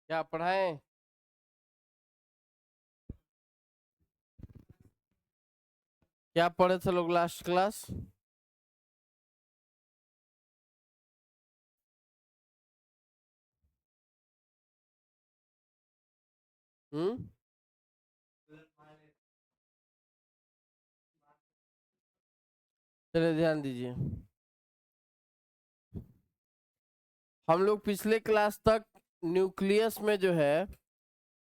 क्या पढ़ाएं? क्या पढ़े थे लोग लास्ट क्लास? हम्म। चलिए ध्यान दीजिए। हम लोग पिछले क्लास तक न्यूक्लियस में जो है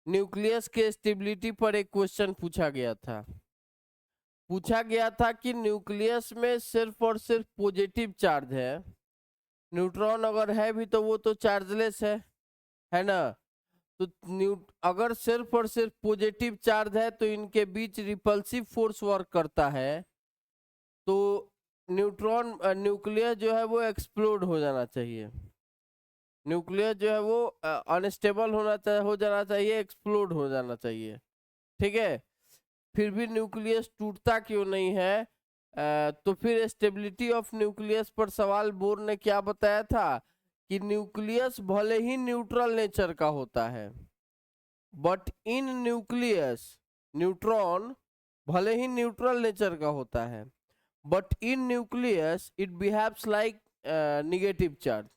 न्यूक्लियस के स्टेबिलिटी पर एक क्वेश्चन पूछा गया था। पूछा गया था कि न्यूक्लियस में सिर्फ और सिर्फ पॉजिटिव चार्ज है। न्यूट्रॉन अगर है भी तो वो तो चार्जलेस है ना। तो अगर सिर्फ और सिर्फ पॉजिटिव चार्ज है तो इनके बीच रिपल्सिव फोर्स वर्क करता है। तो न्यूक्लियस जो है वो एक्सप्लोड हो जाना चाहिए। न्यूक्लियस जो है वो अनस्टेबल हो जाना चाहिए, एक्सप्लोड हो जाना चाहिए। ठीक है। फिर भी न्यूक्लियस टूटता क्यों नहीं है? तो फिर स्टेबिलिटी ऑफ न्यूक्लियस पर सवाल बोर ने क्या बताया था कि न्यूक्लियस भले ही न्यूट्रल नेचर का होता है, बट इन न्यूक्लियस न्यूट्रॉन भले ही न्यूट्रल नेचर का होता है, but in nucleus it behaves like negative charge.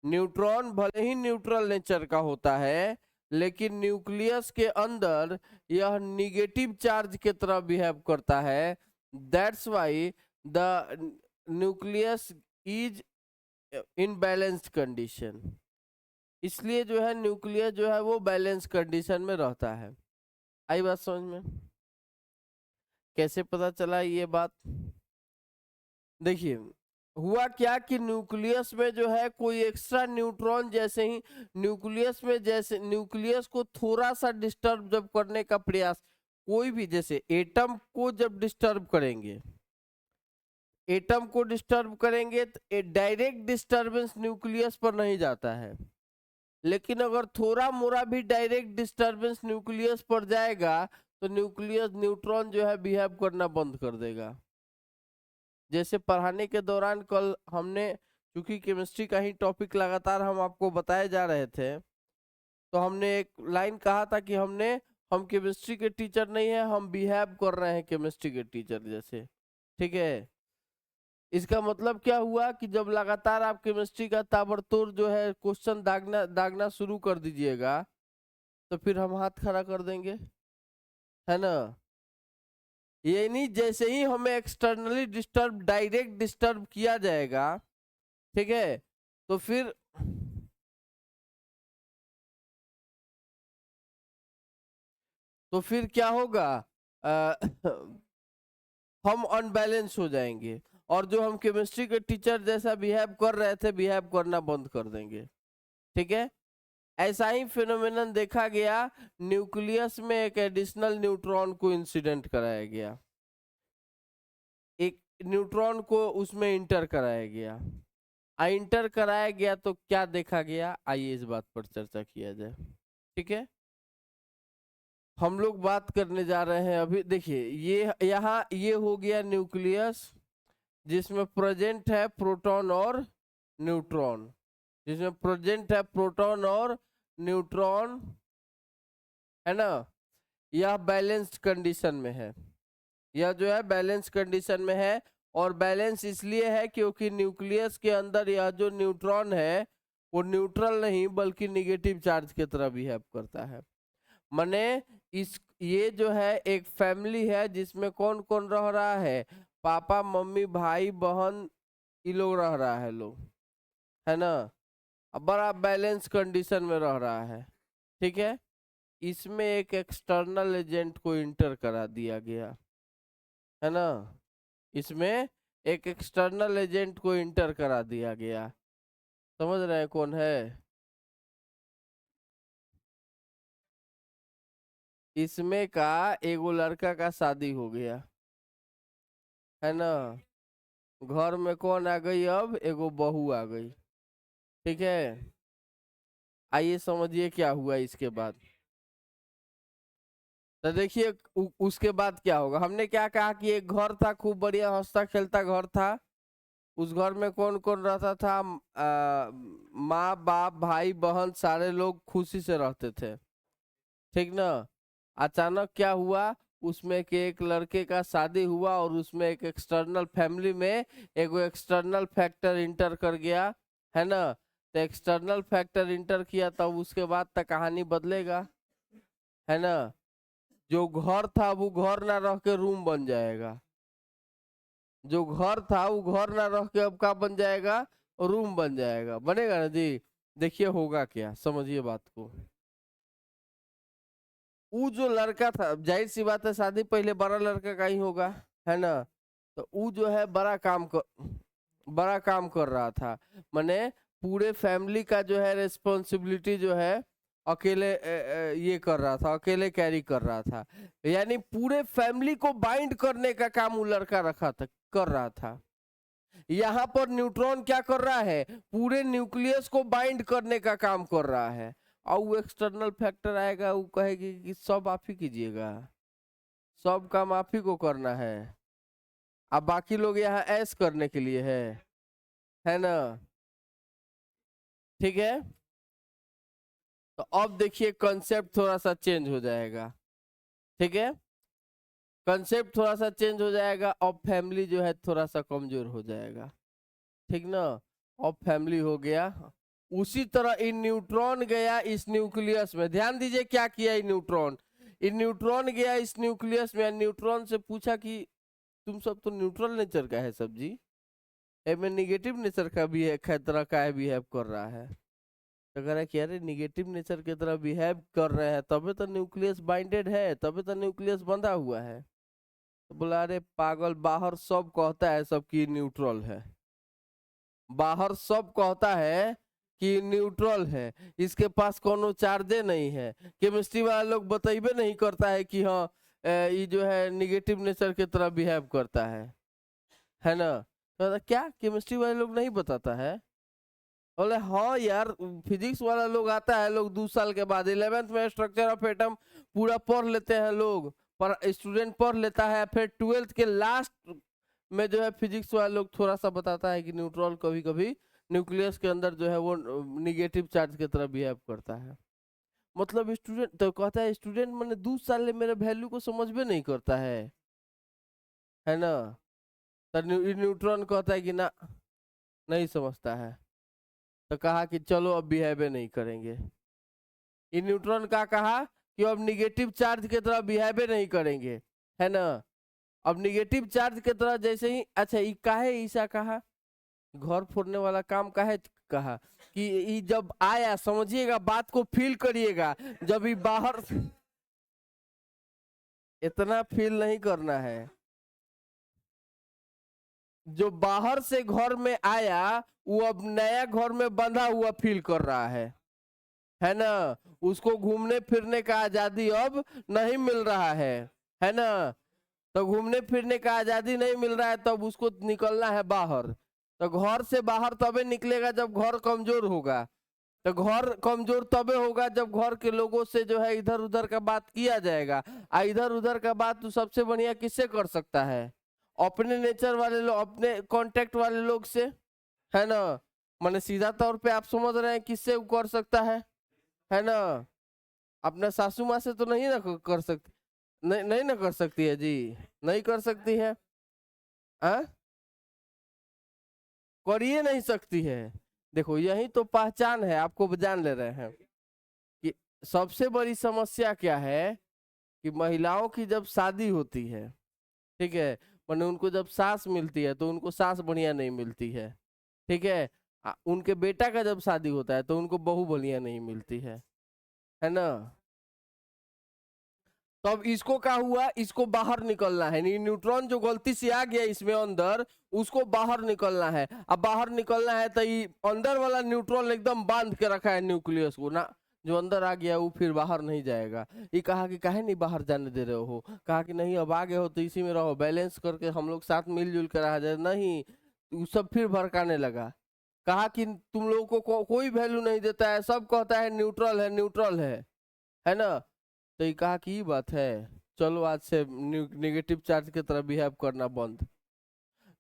Neutron भले ही न्यूट्रल नेचर का होता है, लेकिन न्यूक्लियस के अंदर यह निगेटिव चार्ज की तरह बिहेव करता है। That's why the nucleus is in balanced condition. इसलिए जो है न्यूक्लियस जो है वो बैलेंस कंडीशन में रहता है। आई बात समझ में? कैसे पता चला ये बात? देखिए, हुआ क्या कि न्यूक्लियस में जो है कोई एक्स्ट्रा न्यूट्रॉन जैसे ही न्यूक्लियस को थोड़ा सा डिस्टर्ब जब करने का प्रयास, कोई भी जैसे एटम को जब डिस्टर्ब करेंगे, एटम को डिस्टर्ब करेंगे तो डायरेक्ट डिस्टरबेंस न्यूक्लियस पर नहीं जाता है। लेकिन अगर थोड़ा मोड़ा भी डायरेक्ट डिस्टरबेंस न्यूक्लियस पर जाएगा तो न्यूक्लियस न्यूट्रॉन जो है बिहेव करना बंद कर देगा। जैसे पढ़ाने के दौरान कल हमने, क्योंकि केमिस्ट्री का ही टॉपिक लगातार हम आपको बताए जा रहे थे, तो हमने एक लाइन कहा था कि हम केमिस्ट्री के टीचर नहीं है, हम बिहेव कर रहे हैं केमिस्ट्री के टीचर जैसे। ठीक है। इसका मतलब क्या हुआ कि जब लगातार आप केमिस्ट्री का ताबड़तोड़ जो है क्वेश्चन दागना दागना शुरू कर दीजिएगा तो फिर हम हाथ खड़ा कर देंगे, है ना। ये नहीं, जैसे ही हमें एक्सटर्नली डिस्टर्ब डायरेक्ट डिस्टर्ब किया जाएगा, ठीक है, तो फिर क्या होगा? अ, हम अनबैलेंस हो जाएंगे और जो हम केमिस्ट्री के टीचर जैसा बिहेव कर रहे थे बिहेव करना बंद कर देंगे। ठीक है। ऐसा ही फिनोमेनन देखा गया। न्यूक्लियस में एक एडिशनल न्यूट्रॉन को इंसिडेंट कराया गया, एक न्यूट्रॉन को उसमें इंटर कराया गया। इंटर कराया गया तो क्या देखा गया, आइए इस बात पर चर्चा किया जाए। ठीक है। हम लोग बात करने जा रहे हैं अभी, देखिए ये यहाँ ये हो गया न्यूक्लियस जिसमें प्रेजेंट है प्रोटॉन और न्यूट्रॉन, जिसमें प्रेजेंट है प्रोटॉन और न्यूट्रॉन, है ना। यह बैलेंस्ड कंडीशन में है, यह जो है बैलेंस कंडीशन में है। और बैलेंस इसलिए है क्योंकि न्यूक्लियस के अंदर यह जो न्यूट्रॉन है वो न्यूट्रल नहीं बल्कि निगेटिव चार्ज की तरह बिहेव करता है। माने इस ये जो है एक फैमिली है जिसमें कौन कौन रह रहा है, पापा मम्मी भाई बहन, ये लोग रह रहा है लोग, है ना। अब बड़ा बैलेंस कंडीशन में रह रहा है। ठीक है। इसमें एक एक्सटर्नल एजेंट को इंटर करा दिया गया, है ना। इसमें एक एक्सटर्नल एजेंट को इंटर करा दिया गया। समझ रहे हैं कौन है? इसमें का एगो लड़का का शादी हो गया, है ना। घर में कौन आ गई, अब एगो बहू आ गई। ठीक है। आइए समझिए क्या हुआ इसके बाद। तो देखिए उसके बाद क्या होगा। हमने क्या कहा कि एक घर था, खूब बढ़िया हंसता खेलता घर था। उस घर में कौन कौन रहता था? माँ बाप भाई बहन सारे लोग खुशी से रहते थे, ठीक ना। अचानक क्या हुआ, उसमें के एक लड़के का शादी हुआ और उसमें एक एक्सटर्नल फैमिली में एक एक्सटर्नल फैक्टर इंटर कर गया, है ना। तो एक्सटर्नल फैक्टर इंटर किया तब उसके बाद तक कहानी बदलेगा, है ना। जो घर था वो घर ना रह के रूम बन जाएगा, जो घर था वो घर ना रह के अब क्या बन जाएगा? रूम बन जाएगा, बनेगा ना जी। देखिए होगा क्या, समझिए बात को। वो जो लड़का था, जाहिर सी बात है शादी पहले बड़ा लड़का का ही होगा, है ना। तो वो जो है बड़ा काम कर रहा था, माने पूरे फैमिली का जो है रिस्पॉन्सिबिलिटी जो है अकेले ये कर रहा था, अकेले कैरी कर रहा था। यानी पूरे फैमिली को बाइंड करने का काम वो लड़का रखा था, कर रहा था। यहाँ पर न्यूट्रॉन क्या कर रहा है? पूरे न्यूक्लियस को बाइंड करने का काम कर रहा है। और वो एक्सटर्नल फैक्टर आएगा, वो कहेगी कि सब आप ही कीजिएगा, सब काम आप ही को करना है, अब बाकी लोग यहाँ ऐश करने के लिए है ना। ठीक है। तो अब देखिए कंसेप्ट थोड़ा सा चेंज हो जाएगा, ठीक है। कंसेप्ट थोड़ा सा चेंज हो जाएगा, अब फैमिली जो है थोड़ा सा कमजोर हो जाएगा, ठीक ना। अब फैमिली हो गया। उसी तरह इन न्यूट्रॉन गया इस न्यूक्लियस में, ध्यान दीजिए क्या किया इन न्यूट्रॉन गया इस न्यूक्लियस में, न्यूट्रॉन से पूछा कि तुम सब तो न्यूट्रल नेचर का है सब जी, में निगेटिव नेचर का भी है, तरह का है बिहेव कर रहा है। तो कह रहा है कि अरे निगेटिव नेचर की तरह बिहेव कर रहे हैं तभी तो न्यूक्लियस बाइंडेड है, तभी तो न्यूक्लियस बंधा हुआ है। तो बोला अरे पागल, बाहर सब कहता है सबकी न्यूट्रल है, बाहर सब कहता है कि न्यूट्रल है, इसके पास कोनो चार्जे नहीं है। केमिस्ट्री वाला लोग बतेबे नहीं करता है कि हाँ ये जो है निगेटिव नेचर की तरह बिहेव करता है ना। तो क्या केमिस्ट्री वाले लोग नहीं बताता है? बोले हाँ यार, फिजिक्स वाला लोग आता है, लोग 2 साल के बाद 11th में स्ट्रक्चर ऑफ एटम पूरा पढ़ लेते हैं लोग, पर स्टूडेंट पढ़ लेता है, फिर 12th के लास्ट में जो है फिजिक्स वाले लोग थोड़ा सा बताता है कि न्यूट्रॉन कभी कभी न्यूक्लियस के अंदर जो है वो निगेटिव चार्ज की तरह बिहेव करता है। मतलब स्टूडेंट तो कहता है स्टूडेंट मैंने 2 साल में मेरे वैल्यू को समझ भी नहीं करता है ना। तो न्यूट्रॉन कहता है कि ना, नहीं समझता है। तो कहा कि चलो अब बिहेव नहीं करेंगे। इन न्यूट्रॉन का कहा कि अब निगेटिव चार्ज की तरह बिहेव नहीं करेंगे, है ना। अब निगेटिव चार्ज की तरह जैसे ही, अच्छा ये काहे ईसा कहा घर फोड़ने वाला काम काहे कहा कि ये जब आया, समझिएगा बात को फील करिएगा, जब ये बाहर, इतना फील नहीं करना है। जो बाहर से घर में आया वो अब नया घर में बंधा हुआ फील कर रहा है ना। उसको घूमने फिरने का आजादी अब नहीं मिल रहा है ना। तो घूमने फिरने का आजादी नहीं मिल रहा है, तब उसको निकलना है बाहर। तो घर से बाहर तबे निकलेगा जब घर कमजोर होगा। तो घर कमजोर तबे होगा जब घर के लोगों से जो है इधर उधर का बात किया जाएगा। इधर उधर का बात तो सबसे बढ़िया किससे कर सकता है? अपने नेचर वाले लोग, अपने कांटेक्ट वाले लोग से, है ना। माने सीधा तौर पे आप समझ रहे हैं किससे वो कर सकता है ना। अपने सासू माँ से तो नहीं ना कर सकती, नहीं नहीं ना कर सकती है जी, नहीं कर सकती है, हाँ कर ही नहीं सकती है। देखो यही तो पहचान है, आपको जान ले रहे हैं कि सबसे बड़ी समस्या क्या है कि महिलाओं की जब शादी होती है, ठीक है, मैंने उनको जब सास मिलती है तो उनको सास बढ़िया नहीं मिलती है, ठीक है। उनके बेटा का जब शादी होता है तो उनको बहू बढ़िया नहीं मिलती है ना। तब इसको क्या हुआ, इसको बाहर निकलना है, न्यूट्रॉन जो गलती से आ गया इसमें अंदर, उसको बाहर निकलना है। अब बाहर निकलना है तो ये अंदर वाला न्यूट्रॉन एकदम बांध के रखा है न्यूक्लियस को ना, जो अंदर आ गया वो फिर बाहर नहीं जाएगा। ये कहा कि काहे नहीं बाहर जाने दे रहे हो, कहा कि नहीं अब आ गए हो तो इसी में रहो, बैलेंस करके हम लोग साथ मिलजुल कर रहा जाए, नहीं वो सब फिर भड़काने लगा। कहा कि तुम लोगों को कोई वैल्यू नहीं देता है, सब कहता है न्यूट्रल है न्यूट्रल है ना। तो ये कहा कि ये बात है, चलो आज से निगेटिव चार्ज की तरह बिहेव करना बंद।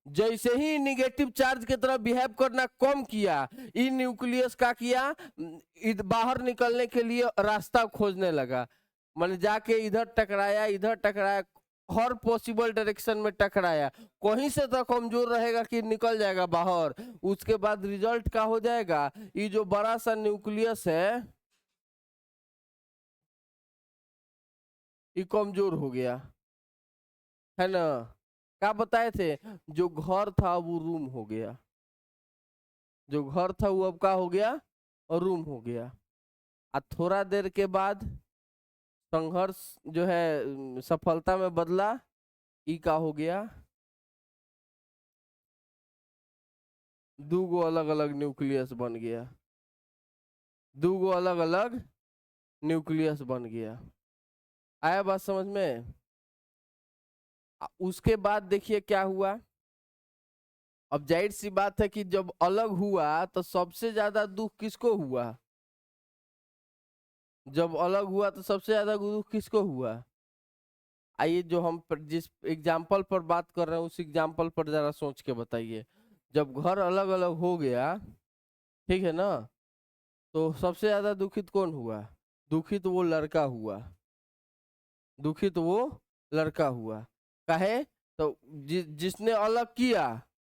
जैसे ही निगेटिव चार्ज की तरफ बिहेव करना कम किया, इन न्यूक्लियस का किया बाहर निकलने के लिए रास्ता खोजने लगा। मैंने जाके इधर टकराया, इधर टकराया, हर पॉसिबल डायरेक्शन में टकराया, कहीं से तो कमजोर रहेगा कि निकल जाएगा बाहर। उसके बाद रिजल्ट क्या हो जाएगा, ये जो बड़ा सा न्यूक्लियस है ये कमजोर हो गया, है ना। क्या बताए थे, जो घर था वो रूम हो गया, जो घर था वो अब क्या हो गया, और रूम हो गया। और थोड़ा देर के बाद संघर्ष जो है सफलता में बदला, ई का हो गया, दो गो अलग अलग न्यूक्लियस बन गया, दो गो अलग अलग न्यूक्लियस बन गया। आया बात समझ में। उसके बाद देखिए क्या हुआ। अब जाहिर सी बात है कि जब अलग हुआ तो सबसे ज्यादा दुख किसको हुआ, जब अलग हुआ तो सबसे ज्यादा दुख किसको हुआ। आइए जो हम जिस एग्जाम्पल पर बात कर रहे हैं उस एग्जाम्पल पर जरा सोच के बताइए। जब घर अलग अलग हो गया, ठीक है ना, तो सबसे ज्यादा दुखित कौन हुआ, दुखित वो लड़का हुआ, दुखित वो लड़का हुआ। काहे, तो जिसने अलग किया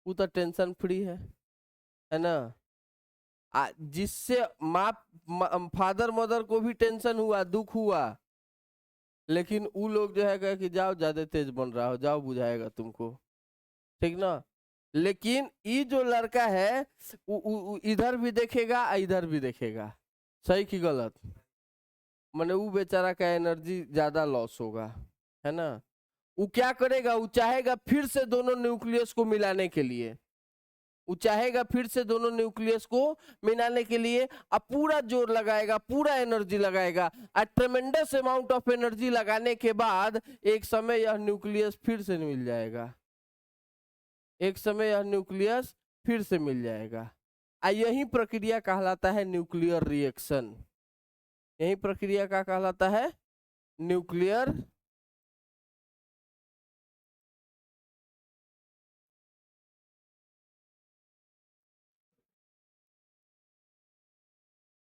वो तो टेंशन फ्री है ना। जिससे माँ फादर मदर को भी टेंशन हुआ, दुख हुआ, लेकिन वो लोग जो है कहे कि जाओ ज्यादा तेज बन रहा हो, जाओ बुझाएगा तुमको, ठीक ना। लेकिन ये जो लड़का है इधर भी देखेगा इधर भी देखेगा, सही की गलत, माने वो बेचारा का एनर्जी ज्यादा लॉस होगा, है ना। वो क्या करेगा, वो चाहेगा फिर से दोनों न्यूक्लियस को मिलाने के लिए, वो चाहेगा फिर से दोनों न्यूक्लियस को मिलाने के लिए, अब पूरा जोर लगाएगा, पूरा एनर्जी लगाएगा, और ट्रेमेंडस अमाउंट ऑफ एनर्जी लगाने के बाद एक समय यह न्यूक्लियस फिर से मिल जाएगा, एक समय यह न्यूक्लियस फिर से मिल जाएगा। यही प्रक्रिया कहलाता है न्यूक्लियर रिएक्शन, यही प्रक्रिया का कहलाता है न्यूक्लियर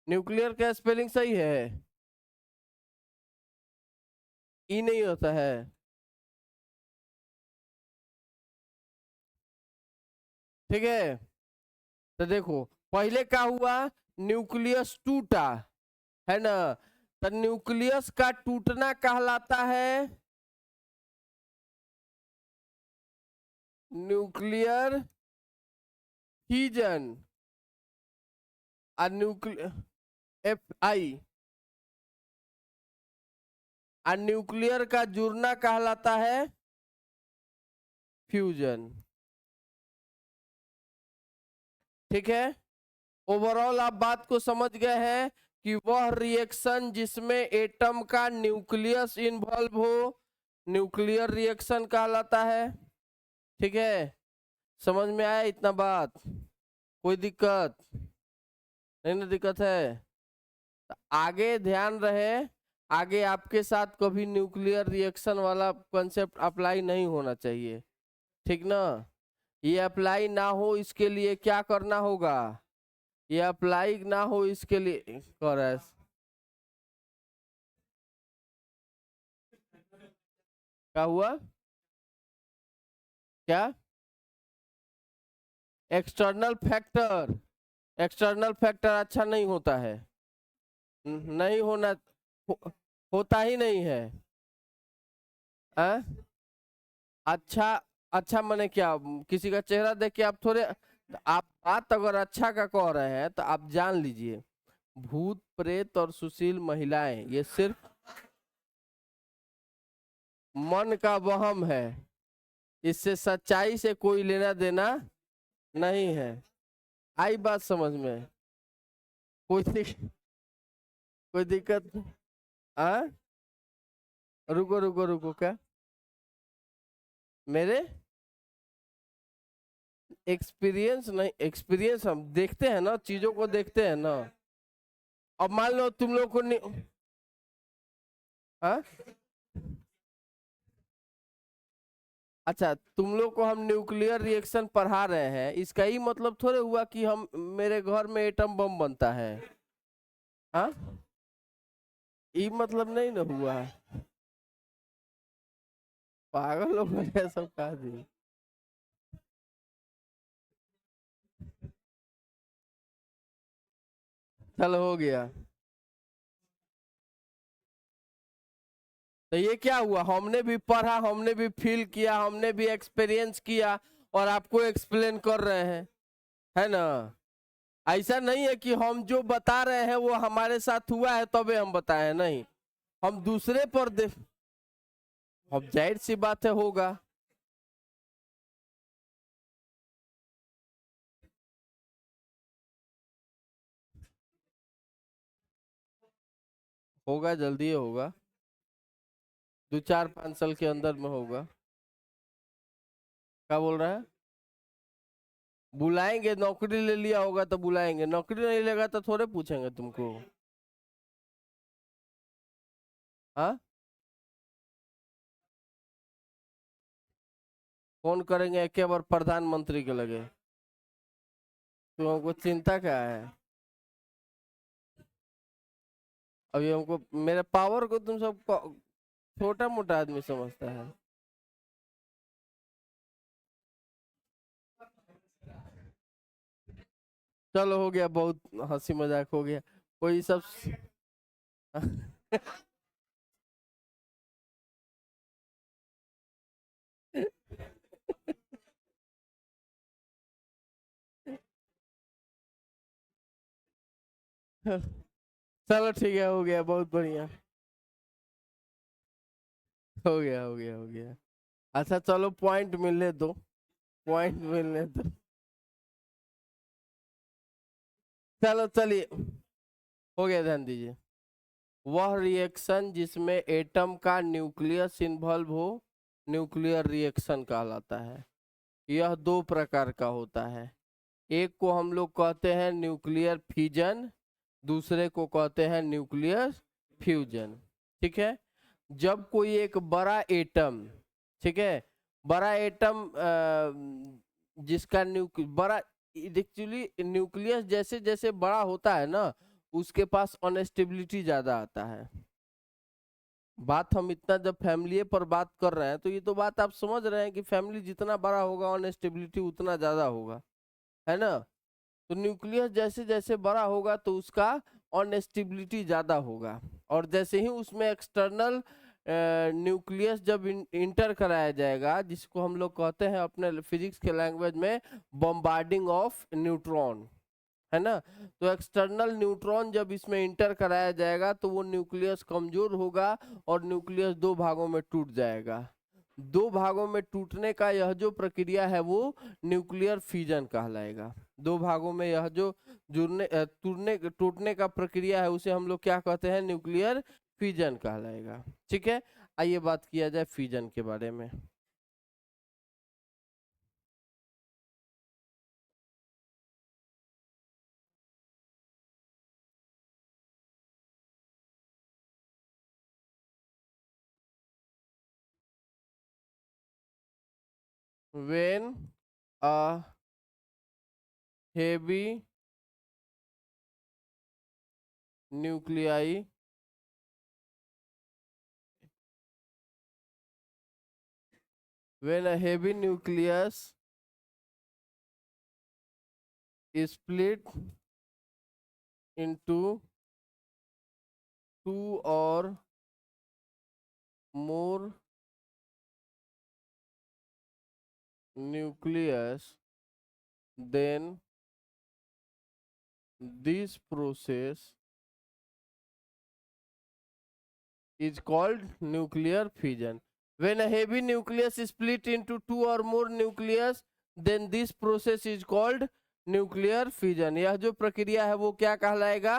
न्यूक्लियर का स्पेलिंग सही है, ई नहीं होता है। ठीक है, तो देखो पहले क्या हुआ, न्यूक्लियस टूटा, है ना। तो न्यूक्लियस का टूटना कहलाता है न्यूक्लियर फिजन, और न्यूक्लियर एफ आई, और न्यूक्लियर का जुड़ना कहलाता है फ्यूजन। ठीक है, ओवरऑल आप बात को समझ गए हैं कि वह रिएक्शन जिसमें एटम का न्यूक्लियस इन्वॉल्व हो न्यूक्लियर रिएक्शन कहलाता है। ठीक है, समझ में आया इतना बात, कोई दिक्कत नहीं ना, दिक्कत है तो आगे ध्यान रहे, आगे आपके साथ कभी न्यूक्लियर रिएक्शन वाला कंसेप्ट अप्लाई नहीं होना चाहिए, ठीक ना। ये अप्लाई ना हो इसके लिए क्या करना होगा, ये अप्लाई ना हो इसके लिए कर क्या हुआ, क्या एक्सटर्नल फैक्टर, एक्सटर्नल फैक्टर अच्छा नहीं होता है, नहीं होना, हो, होता ही नहीं है। आ? अच्छा, अच्छा मैंने क्या किसी का चेहरा देख के आप थोड़े, आप बात अगर अच्छा का कह रहे हैं तो आप जान लीजिए भूत प्रेत और सुशील महिलाएं ये सिर्फ मन का वहम है, इससे सच्चाई से कोई लेना देना नहीं है। आई बात समझ में, कोई कोई दिक्कत। आ रुको रुको रुको, क्या मेरे एक्सपीरियंस नहीं, एक्सपीरियंस हम देखते हैं ना, चीजों को देखते हैं ना। अब मान लो तुम लोग को हाँ, अच्छा, तुम लोग को हम न्यूक्लियर रिएक्शन पढ़ा रहे हैं, इसका ही मतलब थोड़े हुआ कि हम मेरे घर में एटम बम बनता है। हाँ, ये मतलब नहीं ना हुआ। पागल लोग हैं सब कहा दी। चल हो गया। तो ये क्या हुआ, हमने भी पढ़ा, हमने भी फील किया, हमने भी एक्सपीरियंस किया, और आपको एक्सप्लेन कर रहे हैं, है ना। ऐसा नहीं है कि हम जो बता रहे हैं वो हमारे साथ हुआ है तबे हम बताए, नहीं। हम दूसरे पर दे, अब जाहिर सी बात है होगा। होगा, जल्दी होगा, 2 4 5 साल के अंदर में होगा। क्या बोल रहा है? बुलाएंगे, नौकरी ले लिया होगा तो बुलाएंगे, नौकरी नहीं लेगा तो थोड़े पूछेंगे तुमको। हाँ, फोन करेंगे एक बार प्रधानमंत्री के लगे। तो हमको चिंता क्या है? अभी हमको मेरे पावर को तुम सब छोटा मोटा आदमी समझता है। चलो हो गया, बहुत हंसी मजाक हो गया। कोई सब चलो ठीक है, हो गया, बहुत बढ़िया। हो गया, हो गया, हो गया। अच्छा चलो, पॉइंट मिलने दो, पॉइंट मिलने दो। चलो चलिए, हो गया, ध्यान दीजिए। वह रिएक्शन जिसमें एटम का न्यूक्लियस इन्वॉल्व हो, न्यूक्लियर रिएक्शन कहलाता है। यह 2 प्रकार का होता है। एक को हम लोग कहते हैं न्यूक्लियर फिजन, दूसरे को कहते हैं न्यूक्लियर फ्यूजन। ठीक है। जब कोई एक बड़ा एटम, ठीक है, बड़ा एटम जिसका बड़ा, एक्चुअली न्यूक्लियस जैसे जैसे बड़ा होता है ना, उसके पास अनस्टेबिलिटी ज्यादा आता है। बात हम इतना जब फैमिली पर बात कर रहे हैं तो ये तो बात आप समझ रहे हैं कि फैमिली जितना बड़ा होगा अनस्टेबिलिटी उतना ज्यादा होगा, है ना। तो न्यूक्लियस जैसे जैसे बड़ा होगा तो उसका अनस्टेबिलिटी ज्यादा होगा। और जैसे ही उसमें एक्सटर्नल न्यूक्लियस जब इंटर कराया जाएगा, जिसको हम लोग कहते हैं अपने फिजिक्स के लैंग्वेज में बॉम्बार्डिंग ऑफ न्यूट्रॉन, है ना। तो एक्सटर्नल न्यूट्रॉन जब इसमें इंटर कराया जाएगा तो वो न्यूक्लियस कमजोर होगा और न्यूक्लियस 2 भागों में टूट जाएगा। 2 भागों में टूटने का यह जो प्रक्रिया है वो न्यूक्लियर फिजन कहलाएगा। 2 भागों में यह जो टूटने का प्रक्रिया है उसे हम लोग क्या कहते हैं, न्यूक्लियर फिजन कहलाएगा। ठीक है। आइए बात किया जाए फिजन के बारे में। When a heavy nuclei when a heavy nucleus is split into two or more nucleus, then this process is called nuclear fission. When a heavy nucleus is split into two or more nucleus, then this process is called nuclear fission. यह जो प्रक्रिया है वो क्या कहलाएगा,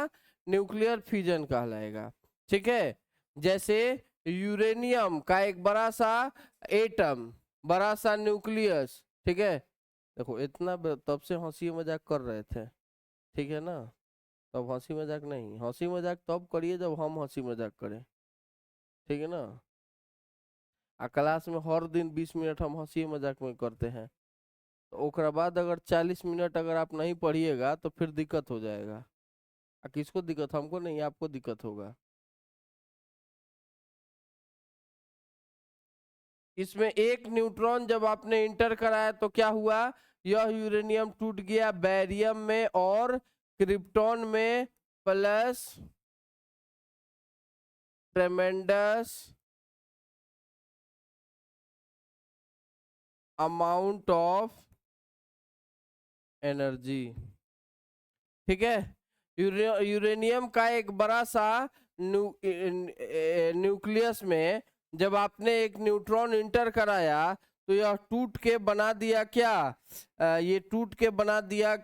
nuclear fission कहलाएगा। ठीक है। जैसे यूरेनियम का एक बड़ा सा एटम, बड़ा सा न्यूक्लियस, ठीक है। देखो इतना तब से हंसी मजाक कर रहे थे, ठीक है ना। तब हंसी मजाक नहीं, हंसी मजाक तब करिए जब हम हंसी मजाक करें, ठीक है ना। क्लास में हर दिन 20 मिनट हम हंसी मजाक में करते हैं, तो ओकरा बाद अगर 40 मिनट अगर आप नहीं पढ़िएगा तो फिर दिक्कत हो जाएगा। किसको दिक्कत? हमको नहीं, आपको दिक्कत होगा। इसमें एक न्यूट्रॉन जब आपने इंटर कराया तो क्या हुआ? यह यूरेनियम टूट गया बैरियम में और क्रिप्टॉन में, प्लस ट्रेमेंडस अमाउंट ऑफ एनर्जी। ठीक है, यूरेनियम का एक बड़ा सा न्यूक्लियस में जब आपने एक न्यूट्रॉन इंटर कराया तो यह टूट के बना दिया क्या? ये टूट के बना दिया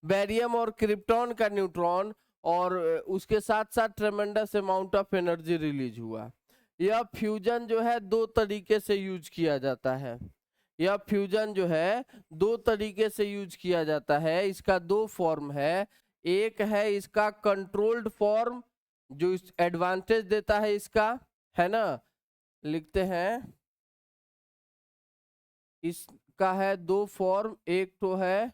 बैरियम और क्रिप्टॉन का न्यूट्रॉन, और उसके साथ साथ ट्रेमेंडस अमाउंट ऑफ एनर्जी रिलीज हुआ। यह फ्यूजन जो है दो तरीके से यूज किया जाता है। यह फ्यूजन जो है दो तरीके से यूज किया जाता है। इसका दो फॉर्म है। एक है इसका कंट्रोल्ड फॉर्म, जो इस एडवांटेज देता है इसका, है ना, लिखते हैं। इसका है दो फॉर्म, एक तो है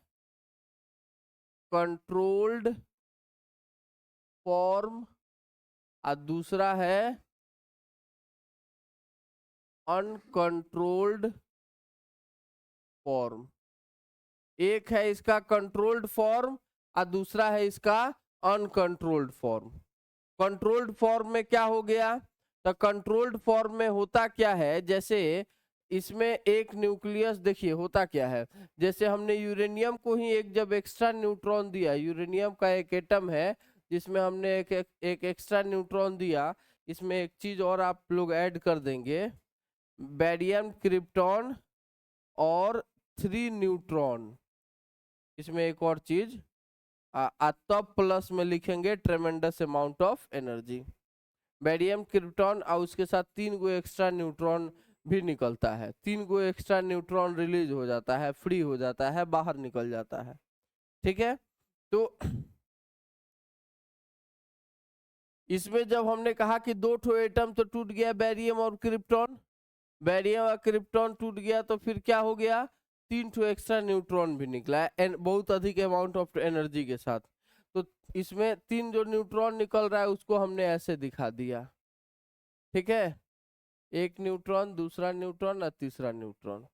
कंट्रोल्ड फॉर्म और दूसरा है अनकंट्रोल्ड फॉर्म। एक है इसका कंट्रोल्ड फॉर्म और दूसरा है इसका अनकंट्रोल्ड फॉर्म। कंट्रोल्ड फॉर्म में क्या हो गया? तो कंट्रोल्ड फॉर्म में होता क्या है, जैसे इसमें एक न्यूक्लियस, देखिए होता क्या है, जैसे हमने यूरेनियम को ही एक जब एक्स्ट्रा न्यूट्रॉन दिया, यूरेनियम का एक एटम है जिसमें हमने एक एक्स्ट्रा न्यूट्रॉन दिया। इसमें एक चीज और आप लोग ऐड कर देंगे, बैरियम क्रिप्टॉन और 3 न्यूट्रॉन। इसमें एक और चीज तब प्लस में लिखेंगे ट्रेमेंडस amount of energy. Barium krypton और उसके साथ 3 गो एक्स्ट्रा न्यूट्रॉन भी निकलता है। 3 गो एक्स्ट्रा न्यूट्रॉन रिलीज हो जाता है, फ्री हो जाता है, बाहर निकल जाता है। ठीक है, तो इसमें जब हमने कहा कि दो ठो एटम तो टूट गया, बैरियम और क्रिप्टॉन, बैरियम और क्रिप्टॉन टूट गया तो फिर क्या हो गया? 3 ठो एक्स्ट्रा न्यूट्रॉन भी निकला है, बहुत अधिक अमाउंट ऑफ एनर्जी के साथ। तो इसमें 3 जो न्यूट्रॉन निकल रहा है उसको हमने ऐसे दिखा दिया। ठीक है, एक न्यूट्रॉन, दूसरा न्यूट्रॉन और तीसरा न्यूट्रॉन।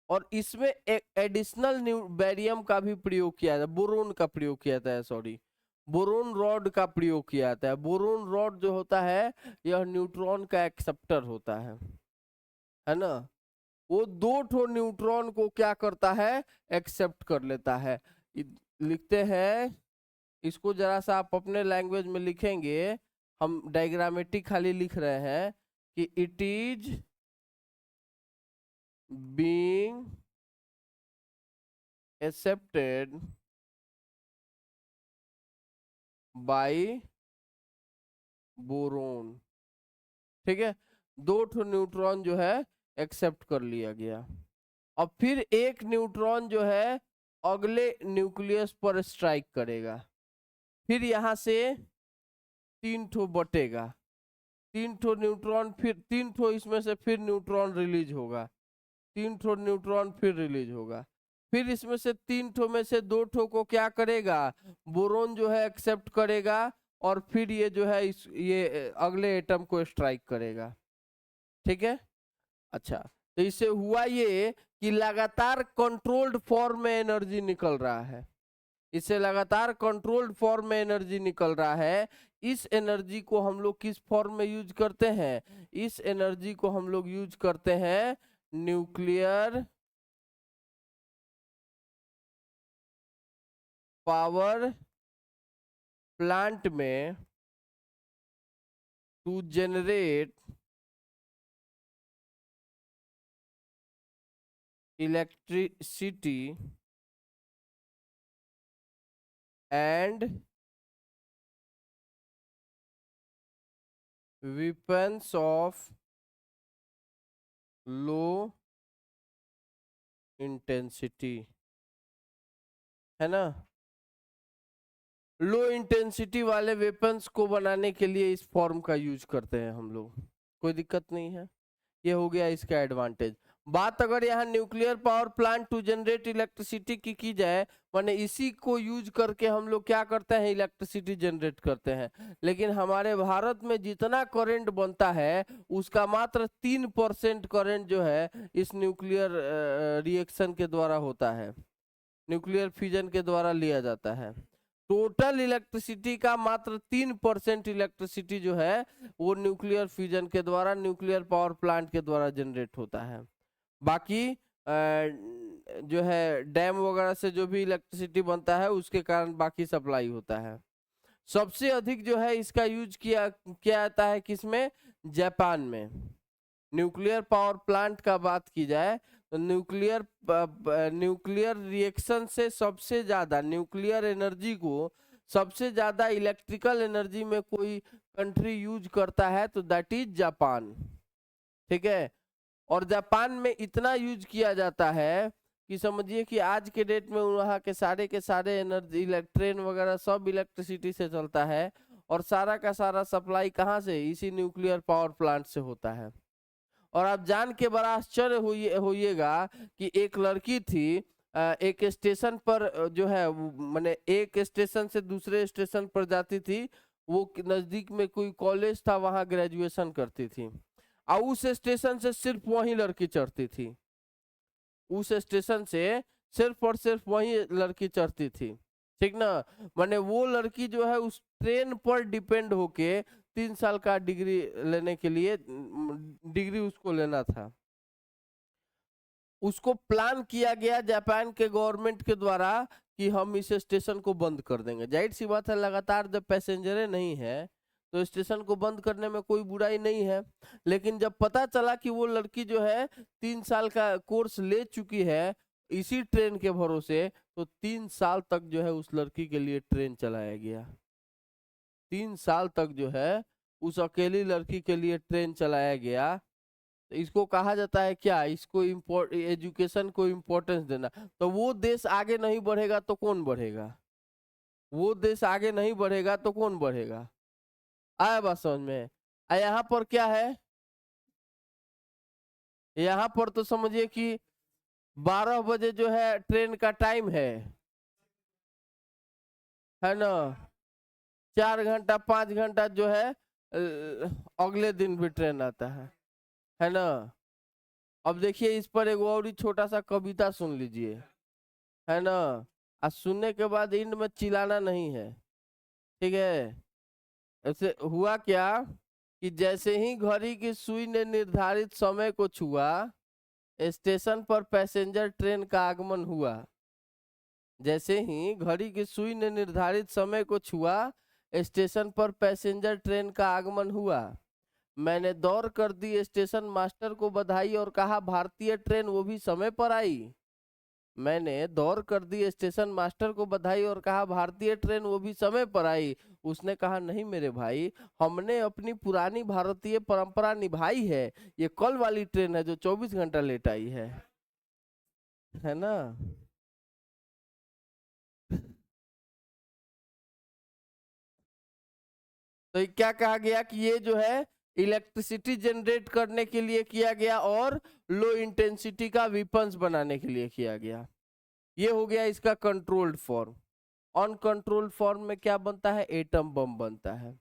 और इसमें एक एडिशनल बैरियम का भी प्रयोग किया था, बोरोन का प्रयोग किया था, सॉरी, बोरोन रॉड का प्रयोग किया जाता है। बोरोन रॉड जो होता है यह न्यूट्रॉन का एक्सेप्टर होता है ना। वो दो ठो न्यूट्रॉन को क्या करता है? एक्सेप्ट कर लेता है। लिखते हैं इसको, जरा सा आप अपने लैंग्वेज में लिखेंगे, हम डायग्रामेटिक खाली लिख रहे हैं कि it is being accepted by boron. ठीक है, दो ठो न्यूट्रॉन जो है एक्सेप्ट कर लिया गया। और फिर एक न्यूट्रॉन जो है अगले न्यूक्लियस पर स्ट्राइक करेगा, फिर यहां से 3 ठो बटेगा, 3 ठो न्यूट्रॉन, फिर 3 ठो इसमें से फिर न्यूट्रॉन रिलीज होगा, 3 ठो न्यूट्रॉन फिर रिलीज होगा। फिर इसमें से 3 ठो में से 2 ठो को क्या करेगा? बोरोन जो है एक्सेप्ट करेगा, और फिर ये जो है ये अगले एटम को स्ट्राइक करेगा। ठीक है, अच्छा, तो इससे हुआ ये कि लगातार कंट्रोल्ड फॉर्म में एनर्जी निकल रहा है। इससे लगातार कंट्रोल्ड फॉर्म में एनर्जी निकल रहा है। इस एनर्जी को हम लोग किस फॉर्म में यूज करते हैं? इस एनर्जी को हम लोग यूज करते हैं न्यूक्लियर पावर प्लांट में, to generate electricity and weapons of low intensity, है ना। लो इंटेंसिटी वाले वेपन्स को बनाने के लिए इस फॉर्म का यूज करते हैं हम लोग, कोई दिक्कत नहीं है। ये हो गया इसका एडवांटेज। बात अगर यहाँ nuclear power plant to generate electricity की जाए, माने इसी को यूज करके हम लोग क्या करते हैं, इलेक्ट्रिसिटी जनरेट करते हैं। लेकिन हमारे भारत में जितना करंट बनता है उसका मात्र 3% करंट जो है इस न्यूक्लियर रिएक्शन के द्वारा होता है, न्यूक्लियर फ्यूजन के द्वारा लिया जाता है। टोटल इलेक्ट्रिसिटी का मात्र 3% इलेक्ट्रिसिटी जो है वो न्यूक्लियर फ्यूजन के द्वारा, न्यूक्लियर पावर प्लांट के द्वारा जनरेट होता है। बाकी जो है डैम वगैरह से जो भी इलेक्ट्रिसिटी बनता है उसके कारण बाकी सप्लाई होता है। सबसे अधिक जो है इसका यूज किया जाता है किसमें, जापान में। न्यूक्लियर पावर प्लांट का बात की जाए तो न्यूक्लियर रिएक्शन से सबसे ज्यादा न्यूक्लियर एनर्जी को सबसे ज्यादा इलेक्ट्रिकल एनर्जी में कोई कंट्री यूज करता है तो दैट इज जापान। ठीक है, और जापान में इतना यूज किया जाता है कि समझिए कि आज के डेट में वहाँ के सारे एनर्जी, ट्रेन वगैरह सब इलेक्ट्रिसिटी से चलता है, और सारा का सारा सप्लाई कहाँ से, इसी न्यूक्लियर पावर प्लांट से होता है। और आप जान के बड़ा आश्चर्य होइएगा कि एक लड़की थी, एक स्टेशन पर जो है माने एक स्टेशन से दूसरे स्टेशन पर जाती थी, वो नजदीक में कोई कॉलेज था, वहां ग्रेजुएशन करती थी, और उस स्टेशन से सिर्फ वही लड़की चढ़ती थी, उस स्टेशन से सिर्फ और सिर्फ वही लड़की चढ़ती थी। ठीक ना, माने वो लड़की जो है उस ट्रेन पर डिपेंड होके 3 साल का डिग्री लेने के लिए, डिग्री उसको लेना था। उसको प्लान किया गया जापान के गवर्नमेंट के द्वारा कि हम इस स्टेशन को बंद कर देंगे। जाहिर सी बात है, लगातार जब पैसेंजरें नहीं है तो स्टेशन को बंद करने में कोई बुराई नहीं है। लेकिन जब पता चला कि वो लड़की जो है 3 साल का कोर्स ले चुकी है इसी ट्रेन के भरोसे, तो 3 साल तक जो है उस लड़की के लिए ट्रेन चलाया गया। 3 साल तक जो है उस अकेली लड़की के लिए ट्रेन चलाया गया। तो इसको कहा जाता है क्या, इसको एजुकेशन को इम्पोर्टेंस देना। तो वो देश आगे नहीं बढ़ेगा तो कौन बढ़ेगा, वो देश आगे नहीं बढ़ेगा तो कौन बढ़ेगा। आया बात समझ में। यहाँ पर क्या है, यहाँ पर तो समझिए कि 12 बजे जो है ट्रेन का टाइम है ना, 4 घंटा 5 घंटा जो है अगले दिन भी ट्रेन आता है ना। अब देखिए इस पर एक और ही छोटा सा कविता सुन लीजिए, है ना, और सुनने के बाद इंड में चिल्लाना नहीं है, ठीक है। ऐसे हुआ क्या कि जैसे ही घड़ी की सुई ने निर्धारित समय को छुआ, स्टेशन पर पैसेंजर ट्रेन का आगमन हुआ। जैसे ही घड़ी की सुई ने निर्धारित समय को छुआ, स्टेशन पर पैसेंजर ट्रेन का आगमन हुआ। मैंने दौड़ कर दी स्टेशन मास्टर को बधाई और कहा भारतीय ट्रेन वो भी समय पर आई। मैंने दौड़ कर दी स्टेशन मास्टर को बधाई और कहा भारतीय ट्रेन वो भी समय पर आई। उसने कहा नहीं मेरे भाई, हमने अपनी पुरानी भारतीय परंपरा निभाई है, ये कल वाली ट्रेन है जो 24 घंटा लेट आई है ना। तो ये क्या कहा गया कि ये जो है इलेक्ट्रिसिटी जनरेट करने के लिए किया गया और लो इंटेंसिटी का वेपन्स बनाने के लिए किया गया। ये हो गया इसका कंट्रोल्ड फॉर्म। अनकंट्रोल्ड फॉर्म में क्या बनता है, एटम बम बनता है।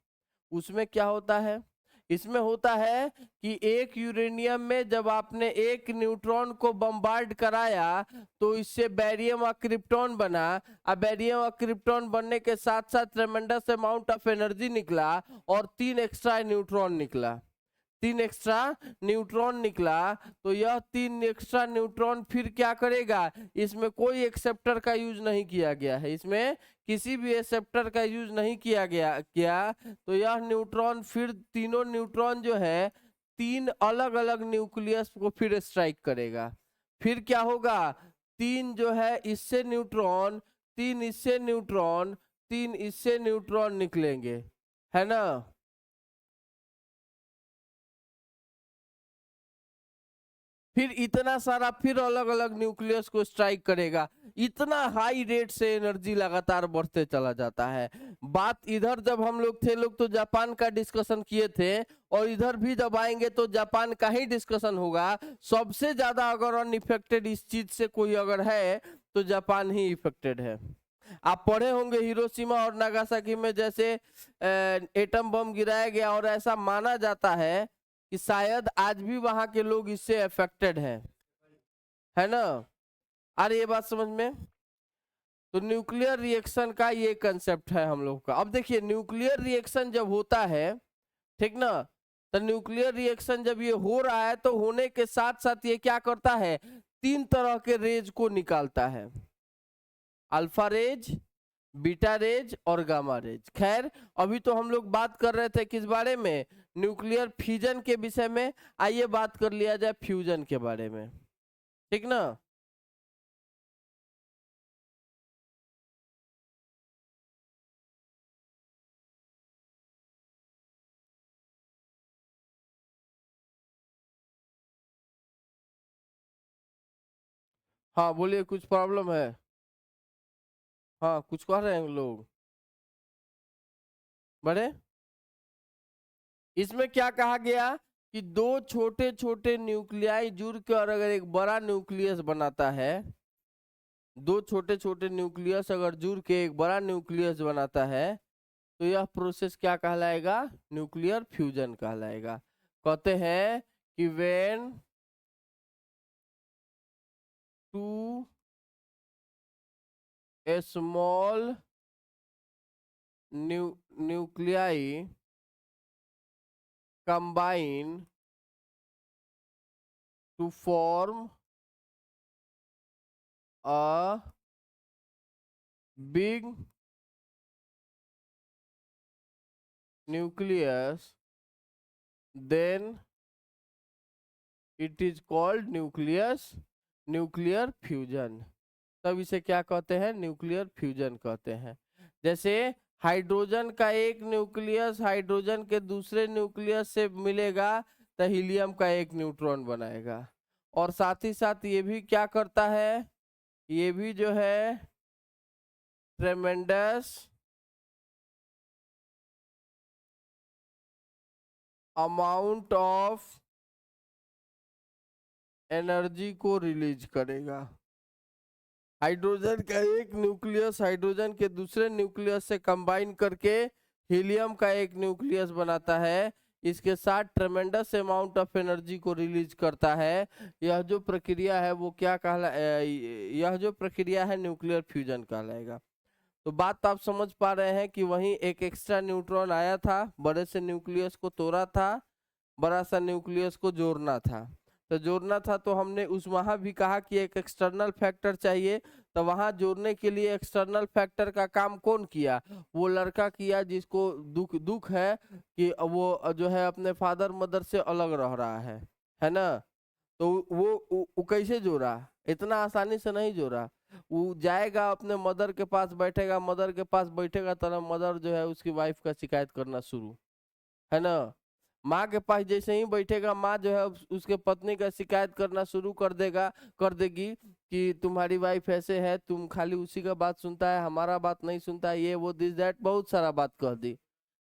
उसमें क्या होता है, इसमें होता है कि एक यूरेनियम में जब आपने एक न्यूट्रॉन को बम्बार्ड कराया तो इससे बैरियम और क्रिप्टॉन बना। अब बैरियम और क्रिप्टॉन बनने के साथ साथ ट्रेमेंडस अमाउंट ऑफ एनर्जी निकला और 3 एक्स्ट्रा न्यूट्रॉन निकला। 3 एक्स्ट्रा न्यूट्रॉन निकला, तो यह 3 एक्स्ट्रा न्यूट्रॉन फिर क्या करेगा, इसमें कोई एक्सेप्टर का यूज नहीं किया गया है, इसमें किसी भी एक्सेप्टर का यूज नहीं किया गया क्या, तो यह न्यूट्रॉन फिर तीनों न्यूट्रॉन जो है 3 अलग अलग न्यूक्लियस को फिर स्ट्राइक करेगा। फिर क्या होगा, 3 जो है इससे न्यूट्रॉन, 3 इससे न्यूट्रॉन, 3 इससे न्यूट्रॉन निकलेंगे, है ना। फिर इतना सारा फिर अलग अलग न्यूक्लियस को स्ट्राइक करेगा, इतना हाई रेट से एनर्जी लगातार बढ़ते चला जाता है। बात इधर जब हम लोग तो जापान का डिस्कशन किए थे, और इधर भी जब आएंगे तो जापान का ही डिस्कशन होगा। सबसे ज्यादा अगर अनइफेक्टेड इस चीज से कोई अगर है तो जापान ही इफेक्टेड है। आप पढ़े होंगे हिरोशिमा और नागासाकी में जैसे एटम बम गिराया गया, और ऐसा माना जाता है कि शायद आज भी वहां के लोग इससे अफेक्टेड हैं, है ना। आ रही ये बात समझ में? तो न्यूक्लियर रिएक्शन का ये कंसेप्ट है हम लोग का। अब देखिए न्यूक्लियर रिएक्शन जब होता है, ठीक ना, तो न्यूक्लियर रिएक्शन जब ये हो रहा है तो होने के साथ साथ ये क्या करता है, 3 तरह के रेज को निकालता है, अल्फा रेज, बीटा रेज और गामा रेज। खैर अभी तो हम लोग बात कर रहे थे किस बारे में, न्यूक्लियर फ्यूजन के विषय में। आइए बात कर लिया जाए फ्यूजन के बारे में, ठीक ना। हाँ बोलिए, कुछ प्रॉब्लम है? हाँ कुछ कह रहे हैं लोग बड़े। इसमें क्या कहा गया कि दो छोटे छोटे न्यूक्लियाई जुड़ के और अगर एक बड़ा न्यूक्लियस बनाता है, दो छोटे छोटे न्यूक्लियस अगर जुड़ के एक बड़ा न्यूक्लियस बनाता है, तो यह प्रोसेस क्या कहलाएगा, न्यूक्लियर फ्यूजन कहलाएगा। कहते हैं कि when two a small nuclei combine to form a big nucleus, then it is called nuclear fusion. तब इसे क्या कहते हैं, न्यूक्लियर फ्यूजन कहते हैं। जैसे हाइड्रोजन का एक न्यूक्लियस हाइड्रोजन के दूसरे न्यूक्लियस से मिलेगा तो हीलियम का एक न्यूट्रॉन बनाएगा। और साथ ही साथ ये भी क्या करता है, ये भी जो है ट्रेमेंडस अमाउंट ऑफ एनर्जी को रिलीज करेगा। हाइड्रोजन का एक न्यूक्लियस हाइड्रोजन के दूसरे न्यूक्लियस से कंबाइन करके हीलियम का एक न्यूक्लियस बनाता है, इसके साथ ट्रेमेंडस अमाउंट ऑफ एनर्जी को रिलीज करता है। यह जो प्रक्रिया है वो क्या यह जो प्रक्रिया है न्यूक्लियर फ्यूजन कहलाएगा। तो बात आप समझ पा रहे हैं कि वहीं एक एक्स्ट्रा न्यूट्रॉन आया था, बड़े से न्यूक्लियस को तोड़ा था, बड़ा सा न्यूक्लियस को जोड़ना था। तो जोड़ना था तो हमने उस वहां भी कहा कि एक एक्सटर्नल फैक्टर चाहिए। तो वहां जोड़ने के लिए एक्सटर्नल फैक्टर का काम कौन किया, वो लड़का किया जिसको दुख है कि वो जो है अपने फादर मदर से अलग रह रहा है ना। तो वो कैसे जोड़ा, इतना आसानी से नहीं जोड़ा। वो जाएगा अपने मदर के पास बैठेगा, मदर के पास बैठेगा तो मदर जो है उसकी वाइफ का शिकायत करना शुरू, है ना। माँ के पास जैसे ही बैठेगा, माँ जो है उसके पत्नी का शिकायत करना शुरू कर देगी कि तुम्हारी वाइफ ऐसे है, तुम खाली उसी का बात सुनता है, हमारा बात नहीं सुनता है, ये वो दिस दैट बहुत सारा बात कह दी,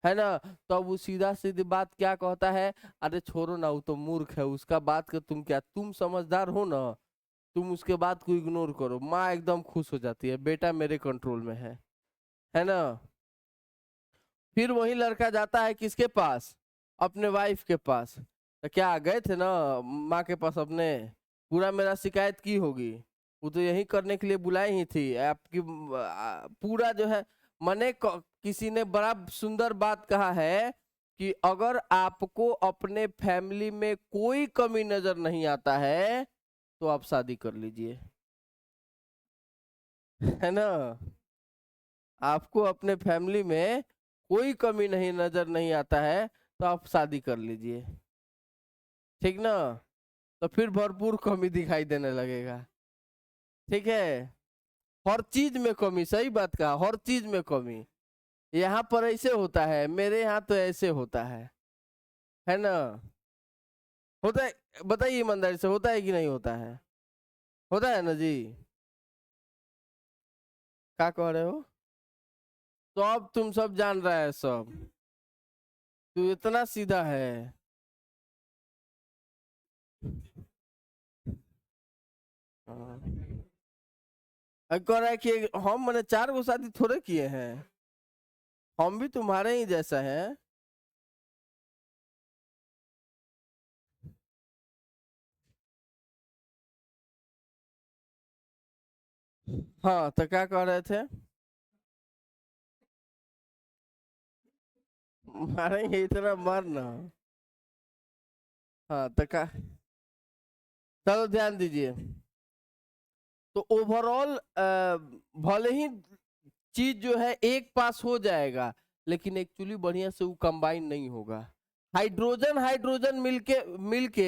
है ना। तो अब वो सीधा सीधी बात क्या कहता है, अरे छोड़ो ना, वो तो मूर्ख है, उसका बात का तुम क्या, तुम समझदार हो ना, तुम उसके बात को इग्नोर करो। माँ एकदम खुश हो जाती है, बेटा मेरे कंट्रोल में है ना। फिर वही लड़का जाता है किसके पास, अपने वाइफ के पास। तो क्या गए थे ना माँ के पास अपने, पूरा मेरा शिकायत की होगी, वो तो यही करने के लिए बुलाई ही थी आपकी। पूरा जो है मैंने किसी ने बड़ा सुंदर बात कहा है कि अगर आपको अपने फैमिली में कोई कमी नजर नहीं आता है तो आप शादी कर लीजिए, है ना। आपको अपने फैमिली में कोई कमी नहीं नजर नहीं आता है तो आप शादी कर लीजिए, ठीक ना। तो फिर भरपूर कमी दिखाई देने लगेगा, ठीक है। हर चीज में कमी, सही बात कहा, हर चीज में कमी। यहाँ पर ऐसे होता है, मेरे यहाँ तो ऐसे होता है ना। होता है? बताइए ईमानदारी से, होता है कि नहीं होता है? होता है ना जी? क्या कह रहे हो? तो अब तुम सब जान रहा है सब। तू इतना सीधा है। हाँ। अब कह रहा है कि हम मैंने 4 गो शादी थोड़े किए हैं। हम भी तुम्हारे ही जैसा है। हाँ तो क्या कह रहे थे? मारेंगे इतना मारना। हाँ तो क्या? चलो ध्यान दीजिए। तो ओवरऑल भले ही चीज जो है एक पास हो जाएगा, लेकिन एक्चुअली बढ़िया से वो कंबाइन नहीं होगा। हाइड्रोजन हाइड्रोजन मिलके मिलके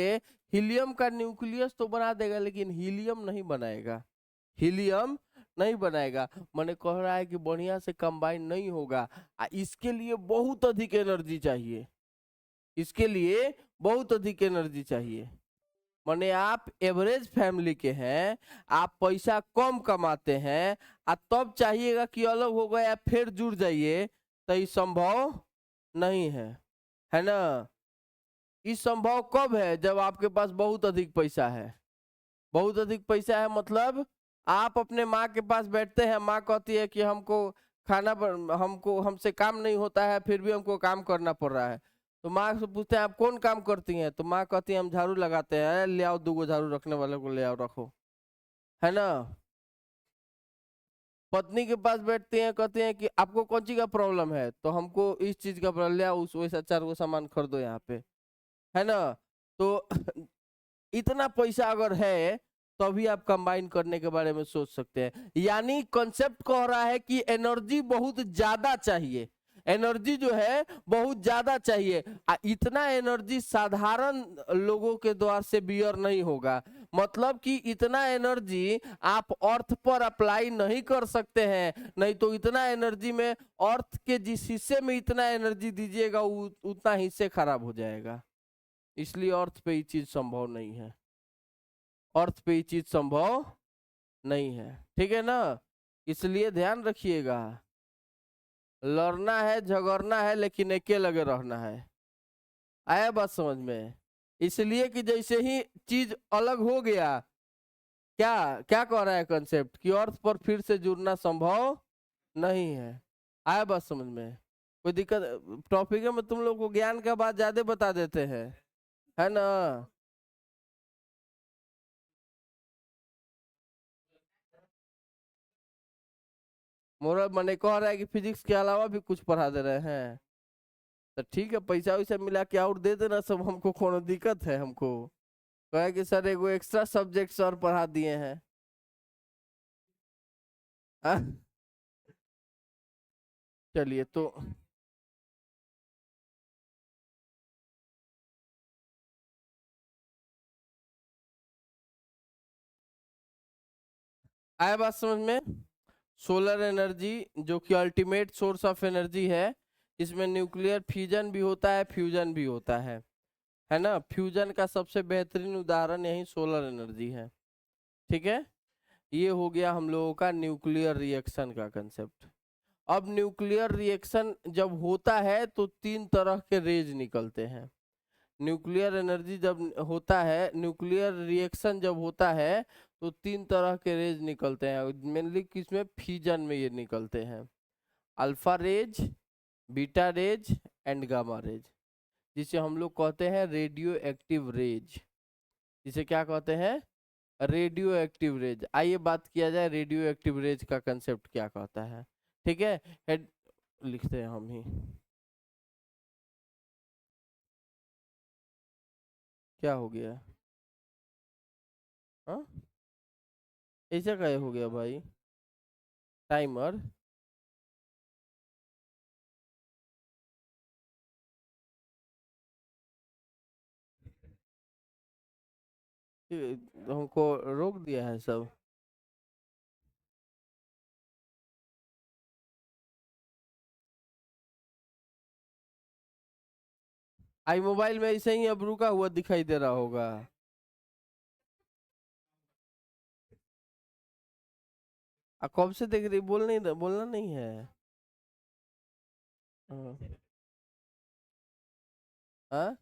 हीलियम का न्यूक्लियस तो बना देगा, लेकिन हीलियम नहीं बनाएगा। हीलियम नहीं बनाएगा। मैंने कह रहा है कि बढ़िया से कंबाइन नहीं होगा। इसके लिए बहुत अधिक एनर्जी चाहिए। इसके लिए बहुत अधिक एनर्जी चाहिए। माने आप एवरेज फैमिली के हैं, आप पैसा कम कमाते हैं, तब चाहिएगा कि अलग हो गए या फिर जुड़ जाइए, तो ये संभव नहीं है ना? ये संभव कब है? जब आपके पास बहुत अधिक पैसा है। बहुत अधिक पैसा है मतलब आप अपने माँ के पास बैठते हैं, माँ कहती है कि हमको हमको हमसे काम नहीं होता है, फिर भी हमको काम करना पड़ रहा है। तो माँ से पूछते हैं आप कौन काम करती हैं? तो माँ कहती है हम झाड़ू लगाते हैं। ले आओ 2 गो झाड़ू रखने वाले को ले आओ रखो। है ना? पत्नी के पास बैठते हैं, कहते हैं कि आपको कौन चीज का प्रॉब्लम है? तो हमको इस चीज का प्रॉब्लम, ले आओ उस वैसा 4 गो सामान खरीदो यहाँ पे। है ना? तो इतना पैसा अगर है तभी आप कंबाइन करने के बारे में सोच सकते हैं। यानी कॉन्सेप्ट कह रहा है कि एनर्जी बहुत ज्यादा चाहिए। एनर्जी जो है बहुत ज्यादा चाहिए। इतना एनर्जी साधारण लोगों के द्वारा से बियर नहीं होगा। मतलब कि इतना एनर्जी आप अर्थ पर अप्लाई नहीं कर सकते हैं। नहीं तो इतना एनर्जी में अर्थ के जिस हिस्से में इतना एनर्जी दीजिएगा उतना हिस्से खराब हो जाएगा। इसलिए अर्थ पे ये चीज संभव नहीं है। अर्थ पे ये चीज संभव नहीं है। ठीक है ना? इसलिए ध्यान रखिएगा। लड़ना है झगड़ना है, लेकिन एके लगे रहना है। आया बात समझ में? इसलिए कि जैसे ही चीज अलग हो गया, क्या क्या कह रहा है कंसेप्ट कि अर्थ पर फिर से जुड़ना संभव नहीं है। आया बात समझ में? कोई दिक्कत? टॉपिक में तुम लोग को ज्ञान का बात ज्यादा बता देते हैं। है ना? मोरा मने कह रहा है कि फिजिक्स के अलावा भी कुछ पढ़ा दे रहे हैं। तो ठीक है, पैसा वैसा मिला के और दे देना सब, हमको कोनो दिक्कत है हमको? कहे कि सर एगो एक्स्ट्रा सब्जेक्ट सर पढ़ा दिए हैं। आ? चलिए तो आया बात समझ में? सोलर एनर्जी जो कि अल्टीमेट सोर्स ऑफ एनर्जी है, इसमें न्यूक्लियर फ्यूजन भी होता है, फ्यूजन भी होता है ना? फ्यूजन का सबसे बेहतरीन उदाहरण यही सोलर एनर्जी है। ठीक है? ये हो गया हम लोगों का न्यूक्लियर रिएक्शन का कंसेप्ट। अब न्यूक्लियर रिएक्शन जब होता है तो 3 तरह के रेज निकलते हैं। न्यूक्लियर एनर्जी जब होता है, न्यूक्लियर रिएक्शन जब होता है, तो 3 तरह के रेज निकलते हैं। मेनली किसमें? फ्यूजन में ये निकलते हैं। Alpha rays, beta rays and gamma rays, जिसे हम लोग कहते हैं रेडियो एक्टिव रेज। जिसे क्या कहते हैं? Radioactive rays. आइए बात किया जाए रेडियो एक्टिव रेज का कंसेप्ट क्या कहता है। ठीक है? हेड लिखते हैं हम ही। क्या हो गया? हाँ, ऐसा क्या हो गया भाई? टाइमर? ये हमको रोक दिया है सब। आई मोबाइल में ऐसे ही अब रुका हुआ दिखाई दे रहा होगा। कब से देख रही, बोलना नहीं है। हाँ। हाँ?